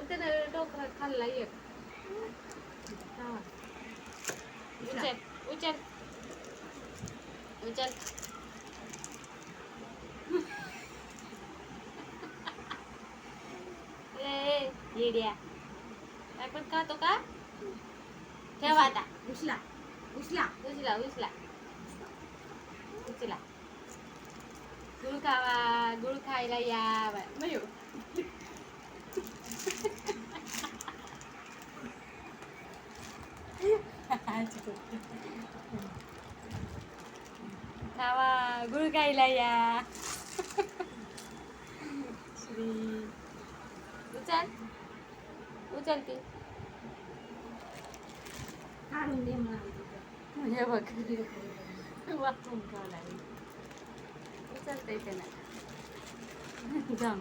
त्यानं डोकं खाल्ला एक. हा. उचल उचल उचल. ए येड्या काय पण खातो का? ठेवा आता. उचला उचला उचला उचला उचला. गुळ खावा, गुळ खायला या. मयू खावा, गुळ खायला या. श्री उचल उचल ती. काढून दे मला म्हणजे बघ वाचून खावं लागेल. उचलतंय त्याला जाम.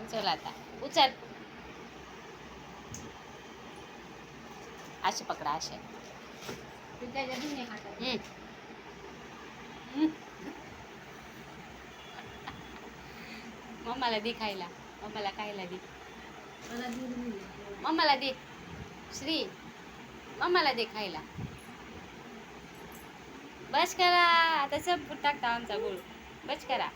उचल आता उचल. असे पकडा असे. त्याच्या धुणे खातात. मम्माला दे खायला. मम्माला खायला दे. मला दूध नाही. मम्माला दे. श्री मम्माला दे खायला. बस करा आता संपून टाकता आमचा गुळ. बस करा.